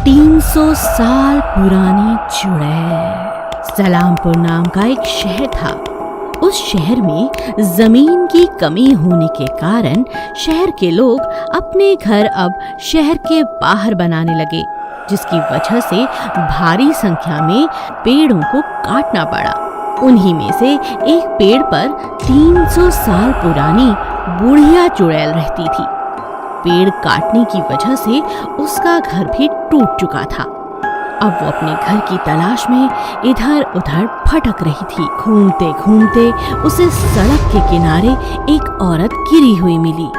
300 साल पुरानी चुड़ैल। सलामपुर नाम का एक शहर था। उस शहर में जमीन की कमी होने के कारण शहर के लोग अपने घर अब शहर के बाहर बनाने लगे, जिसकी वजह से भारी संख्या में पेड़ों को काटना पड़ा। उन्हीं में से एक पेड़ पर 300 साल पुरानी बुढ़िया चुड़ैल रहती थी। पेड़ काटने की वजह से उसका घर भी टूट चुका था। अब वो अपने घर की तलाश में इधर उधर भटक रही थी। घूमते घूमते उसे सड़क के किनारे एक औरत गिरी हुई मिली,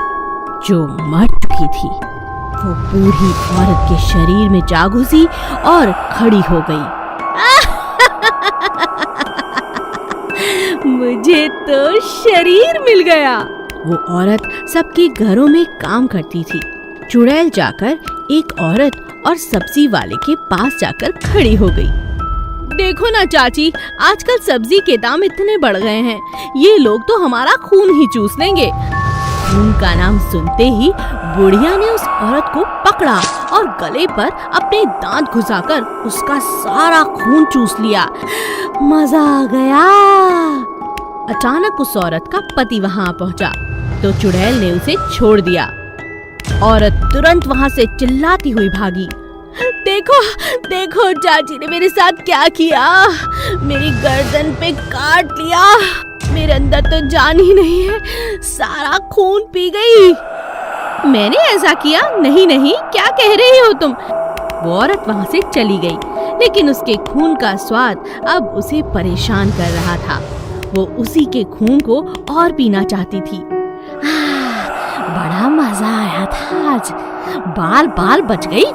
जो मर चुकी थी। वो बूढ़ी औरत के शरीर में जा घुसी और खड़ी हो गई। मुझे तो शरीर मिल गया। वो औरत सबके घरों में काम करती थी। चुड़ैल जाकर एक औरत और सब्जी वाले के पास जाकर खड़ी हो गई। देखो ना चाची, आजकल सब्जी के दाम इतने बढ़ गए हैं, ये लोग तो हमारा खून ही चूस लेंगे। खून का नाम सुनते ही बुढ़िया ने उस औरत को पकड़ा और गले पर अपने दांत घुसाकर उसका सारा खून चूस लिया। मजा आ गया। अचानक उस औरत का पति वहाँ पहुँचा तो चुड़ैल ने उसे छोड़ दिया। औरत तुरंत वहाँ से चिल्लाती हुई भागी। देखो देखो, चाची ने मेरे साथ क्या किया, मेरी गर्दन पे काट लिया। मेरे अंदर तो जान ही नहीं है, सारा खून पी गई। मैंने ऐसा किया नहीं, क्या कह रही हो तुम। वो औरत वहाँ से चली गई, लेकिन उसके खून का स्वाद अब उसे परेशान कर रहा था। वो उसी के खून को और पीना चाहती थी। बड़ा मजा आया था आज, बाल बच गई।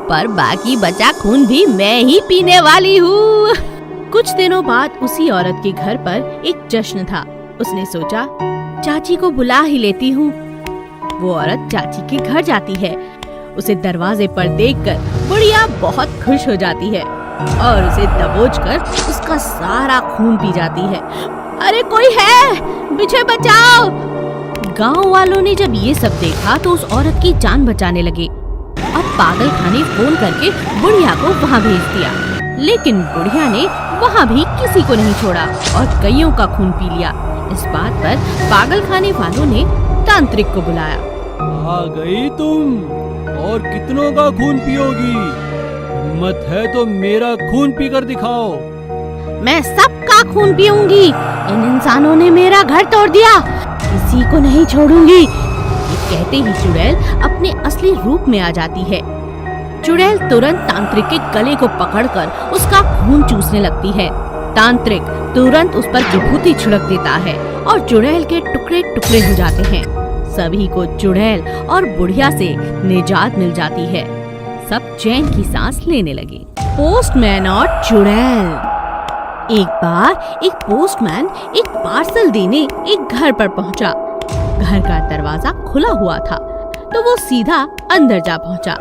पर बाकी बचा खून भी मैं ही पीने वाली हूँ। कुछ दिनों बाद उसी औरत के घर पर एक जश्न था। उसने सोचा, चाची को बुला ही लेती हूँ। वो औरत चाची के घर जाती है। उसे दरवाजे पर देखकर बुढ़िया बहुत खुश हो जाती है और उसे दबोचकर उसका सारा खून पी जाती है। अरे कोई है, मुझे बचाओ। गांव वालों ने जब ये सब देखा तो उस औरत की जान बचाने लगे और पागल खाने फोन करके बुढ़िया को वहाँ भेज दिया। लेकिन बुढ़िया ने वहाँ भी किसी को नहीं छोड़ा और कईयों का खून पी लिया। इस बात पर पागल खाने वालों ने तांत्रिक को बुलाया। आ गई तुम, और कितनों का खून पियोगी? हिम्मत है तो मेरा खून पीकर दिखाओ। मैं सबका खून पीऊंगी। इन इंसानों ने मेरा घर तोड़ दिया, किसी को नहीं छोड़ूंगी। ये कहते ही चुड़ैल अपने असली रूप में आ जाती है। चुड़ैल तुरंत तांत्रिक के गले को पकड़कर उसका खून चूसने लगती है। तांत्रिक तुरंत उस पर विभूति छिड़क देता है और चुड़ैल के टुकड़े टुकड़े हो जाते हैं। सभी को चुड़ैल और बुढ़िया से निजात मिल जाती है। सब चैन की सांस लेने लगे। पोस्टमैन और चुड़ैल। एक बार एक पोस्टमैन एक पार्सल देने एक घर पर पहुंचा। घर का दरवाजा खुला हुआ था तो वो सीधा अंदर जा पहुंचा।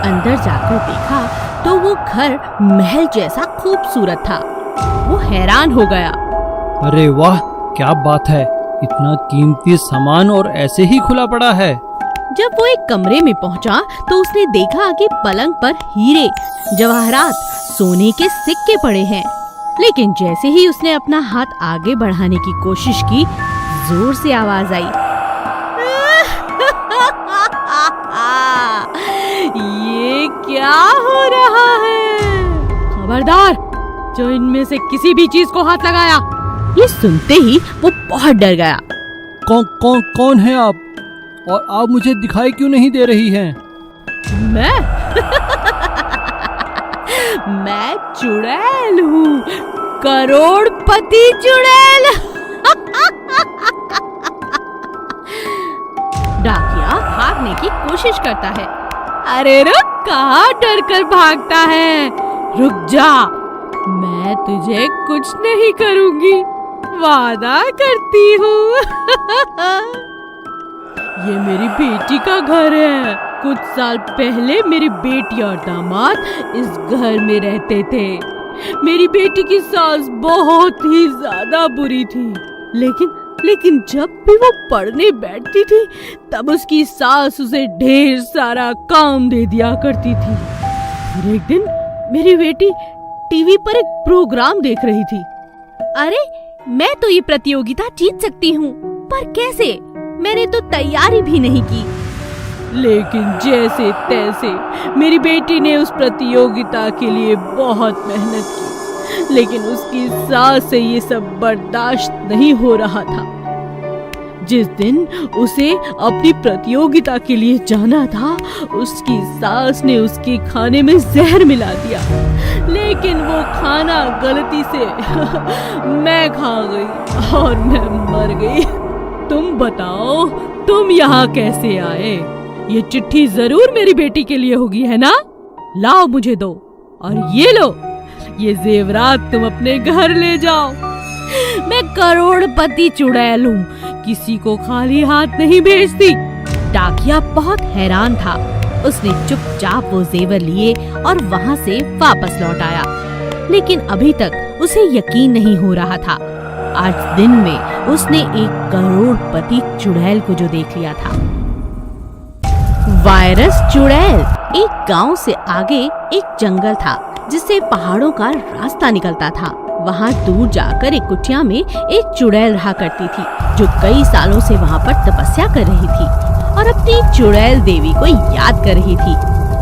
अंदर जाकर देखा तो वो घर महल जैसा खूबसूरत था। वो हैरान हो गया। अरे वाह, क्या बात है, इतना कीमती सामान और ऐसे ही खुला पड़ा है। जब वो एक कमरे में पहुंचा तो उसने देखा कि पलंग पर हीरे, जवाहरात, सोने के सिक्के पड़े हैं। लेकिन जैसे ही उसने अपना हाथ आगे बढ़ाने की कोशिश की, जोर से आवाज आई। ये क्या हो रहा है? खबरदार, जो इनमें से किसी भी चीज को हाथ लगाया। ये सुनते ही वो बहुत डर गया। कौन है आप, और आप मुझे दिखाई क्यों नहीं दे रही हैं? मैं चुड़ैल हूँ, करोड़पति चुड़ैल। डाकिया भागने की कोशिश करता है। अरे रुक, कहाँ डर कर भागता है? रुक जा, मैं तुझे कुछ नहीं करूँगी, वादा करती हूँ। ये मेरी बेटी का घर है। कुछ साल पहले मेरी बेटी और दामाद इस घर में रहते थे। मेरी बेटी की सास बहुत ही ज्यादा बुरी थी, लेकिन लेकिन जब भी वो पढ़ने बैठती थी तब उसकी सास उसे ढेर सारा काम दे दिया करती थी। फिर एक दिन मेरी बेटी टीवी पर एक प्रोग्राम देख रही थी। अरे, मैं तो ये प्रतियोगिता जीत सकती हूँ, पर कैसे? मैंने तो तैयारी भी नहीं की। लेकिन जैसे तैसे मेरी बेटी ने उस प्रतियोगिता के लिए बहुत मेहनत की, लेकिन उसकी सास से ये सब बर्दाश्त नहीं हो रहा था। जिस दिन उसे अपनी प्रतियोगिता के लिए जाना था, उसकी सास ने उसके खाने में जहर मिला दिया, लेकिन वो खाना गलती से मैं खा गई और मैं मर गई। तुम बताओ, तुम यहाँ कैसे आए? ये चिट्ठी जरूर मेरी बेटी के लिए होगी, है ना? लाओ मुझे दो, और ये लो, ये जेवरात तुम अपने घर ले जाओ। मैं करोड़पति चुड़ैल हूँ, किसी को खाली हाथ नहीं भेजती। डाकिया बहुत हैरान था। उसने चुपचाप वो जेवर लिए और वहाँ से वापस लौट आया, लेकिन अभी तक उसे यकीन नहीं हो रहा था। आज दिन में उसने एक करोड़पति चुड़ैल को जो देख लिया था। वायरस चुड़ैल। एक गांव से आगे एक जंगल था जिससे पहाड़ों का रास्ता निकलता था। वहाँ दूर जाकर एक कुटिया में एक चुड़ैल रहा करती थी, जो कई सालों से वहाँ पर तपस्या कर रही थी और अपनी चुड़ैल देवी को याद कर रही थी।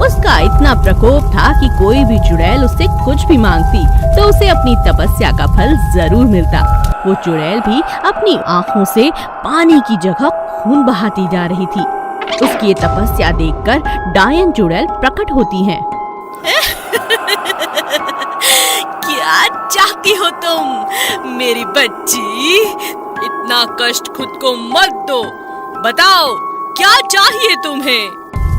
उसका इतना प्रकोप था कि कोई भी चुड़ैल उससे कुछ भी मांगती तो उसे अपनी तपस्या का फल जरूर मिलता। वो चुड़ैल भी अपनी आँखों से पानी की जगह खून बहाती जा रही थी। उसकी ये तपस्या देखकर डायन चुड़ैल प्रकट होती हैं। क्या चाहती हो तुम मेरी बच्ची? इतना कष्ट खुद को मत दो। बताओ, क्या चाहिए तुम्हें?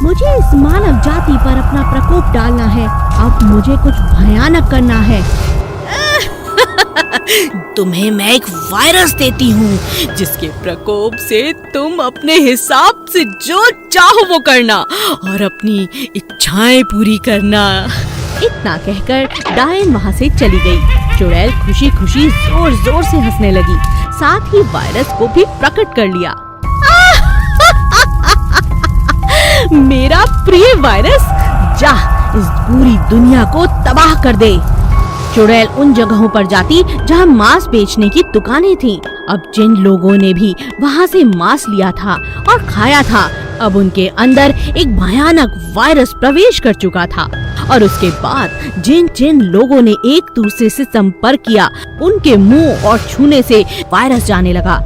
मुझे इस मानव जाति पर अपना प्रकोप डालना है। अब मुझे कुछ भयानक करना है। तुम्हें मैं एक वायरस देती हूँ, जिसके प्रकोप से तुम अपने हिसाब से जो चाहो वो करना और अपनी इच्छाएं पूरी करना। इतना कहकर डायन वहाँ से चली गई। चुड़ैल खुशी खुशी जोर जोर से हंसने लगी, साथ ही वायरस को भी प्रकट कर लिया। मेरा प्रिय वायरस, जा इस पूरी दुनिया को तबाह कर दे। चुड़ैल उन जगहों पर जाती जहाँ मांस बेचने की दुकानें थीं। अब जिन लोगों ने भी वहाँ से मांस लिया था और खाया था, अब उनके अंदर एक भयानक वायरस प्रवेश कर चुका था। और उसके बाद जिन जिन लोगों ने एक दूसरे से संपर्क किया, उनके मुंह और छूने से वायरस जाने लगा।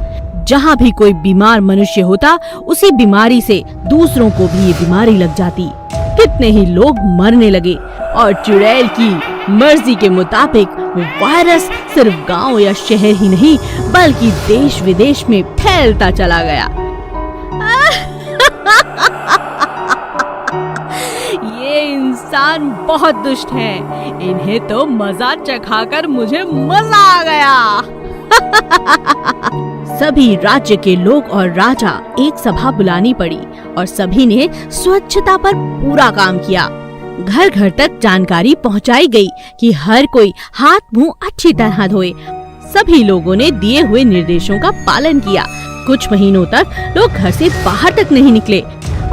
जहाँ भी कोई बीमार मनुष्य होता, उसी बीमारी से दूसरों को भी ये बीमारी लग जाती। कितने ही लोग मरने लगे और चुड़ैल की मर्जी के मुताबिक वो वायरस सिर्फ गांव या शहर ही नहीं बल्कि देश विदेश में फैलता चला गया। ये इंसान बहुत दुष्ट है, इन्हें तो मजा चखाकर मुझे मजा आ गया। सभी राज्य के लोग और राजा एक सभा बुलानी पड़ी और सभी ने स्वच्छता पर पूरा काम किया। घर घर तक जानकारी पहुंचाई गई कि हर कोई हाथ मुंह अच्छी तरह धोए। सभी लोगों ने दिए हुए निर्देशों का पालन किया। कुछ महीनों तक लोग घर से बाहर तक नहीं निकले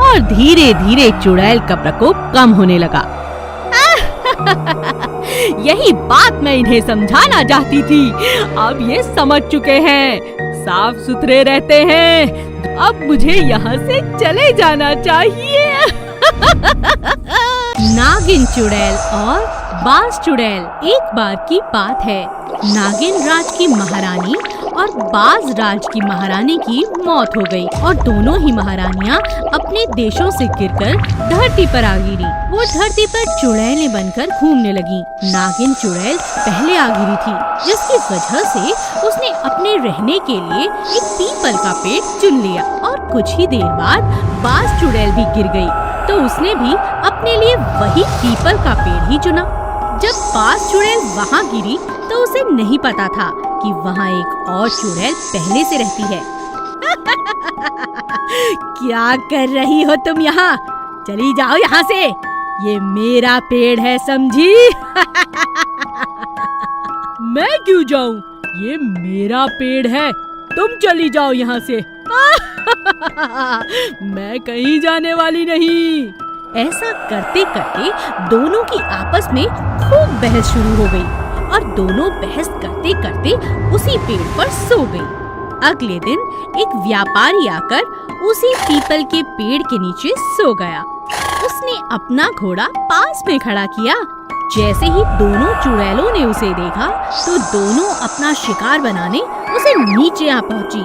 और धीरे धीरे चुड़ैल का प्रकोप कम होने लगा। यही बात मैं इन्हें समझाना चाहती थी। अब ये समझ चुके हैं, साफ सुथरे रहते हैं। अब मुझे यहाँ से चले जाना चाहिए। नागिन चुड़ैल और बाज चुड़ैल। एक बार की बात है, नागिन राज की महारानी और बाज राज की महारानी की मौत हो गई और दोनों ही महारानियां अपने देशों से गिरकर धरती पर आ गिरी। वो धरती पर चुड़ैलें बनकर घूमने लगी। नागिन चुड़ैल पहले आ गिरी थी, जिसकी वजह से उसने अपने रहने के लिए एक पीपल का पेड़ चुन लिया और कुछ ही देर बाद बाज चुड़ैल भी गिर गई, तो उसने भी अपने लिए वही पीपल का पेड़ ही चुना। जब बाज चुड़ैल वहाँ गिरी तो उसे नहीं पता था कि वहाँ एक और चुड़ैल पहले से रहती है। क्या कर रही हो तुम यहाँ? चली जाओ यहाँ से, ये मेरा पेड़ है, समझी? मैं क्यों जाऊँ? ये मेरा पेड़ है, तुम चली जाओ यहाँ से। मैं कहीं जाने वाली नहीं। ऐसा करते करते दोनों की आपस में खूब बहस शुरू हो गई और दोनों बहस करते करते उसी पेड़ पर सो गई। अगले दिन एक व्यापारी आकर उसी पीपल के पेड़ के नीचे सो गया। उसने अपना घोड़ा पास में खड़ा किया। जैसे ही दोनों चुड़ैलों ने उसे देखा तो दोनों अपना शिकार बनाने उसे नीचे आ पहुंची।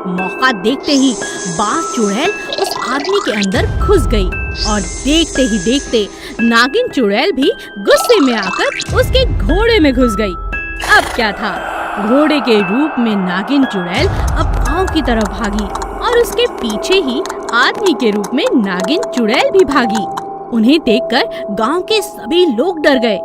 मौका देखते ही बाज चुड़ैल उस आदमी के अंदर घुस गई और देखते ही देखते नागिन चुड़ैल भी गुस्से में आकर उसके घोड़े में घुस गई। अब क्या था, घोड़े के रूप में नागिन चुड़ैल अब गांव की तरफ भागी और उसके पीछे ही आदमी के रूप में नागिन चुड़ैल भी भागी। उन्हें देखकर गांव के सभी लोग डर गए।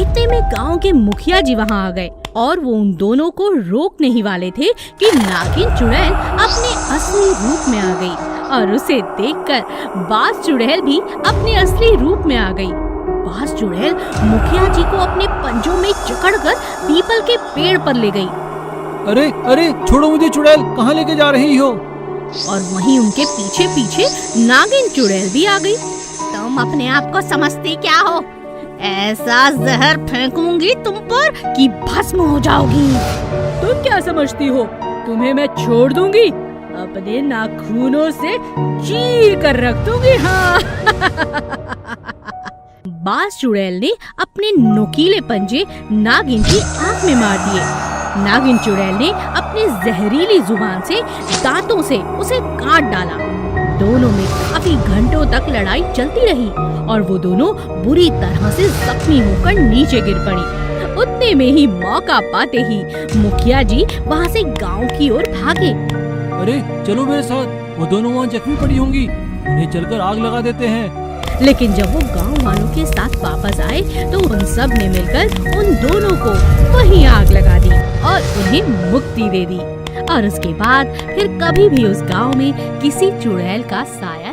इतने में गांव के मुखिया जी वहां आ गए और वो उन दोनों को रोकने ही वाले थे कि नागिन चुड़ैल अपने असली रूप में आ गई और उसे देखकर बाज चुड़ैल भी अपने असली रूप में आ गई। बाज चुड़ैल मुखिया जी को अपने पंजों में जकड़कर पीपल के पेड़ पर ले गई। अरे अरे छोड़ो मुझे चुड़ैल, कहाँ लेके जा रही हो? और वहीं उनके पीछे पीछे नागिन चुड़ैल भी आ गई। तुम अपने आप को समझती क्या हो? ऐसा जहर फेंकूंगी तुम पर कि भस्म हो जाओगी। तुम क्या समझती हो तुम्हें मैं छोड़ दूंगी? अपने नाखूनों से चीर कर रख दूंगी। हाँ। बाज चुड़ैल ने अपने नुकीले पंजे नागिन की आंख में मार दिए। नागिन चुड़ैल ने अपने जहरीली जुबान से दांतों से उसे काट डाला। दोनों में काफी घंटों तक लड़ाई चलती रही और वो दोनों बुरी तरह से जख्मी होकर नीचे गिर पड़ी। उतने में ही मौका पाते ही मुखिया जी वहाँ से गांव की ओर भागे। अरे चलो मेरे साथ, वो दोनों वहाँ जख्मी पड़ी होंगी, उन्हें चलकर आग लगा देते हैं। लेकिन जब वो गांव वालों के साथ वापस आए तो उन सब ने मिलकर उन दोनों को वहीं आग लगा दी और उन्हें मुक्ति दे दी। और उसके बाद फिर कभी भी उस गांव में किसी चुड़ैल का साया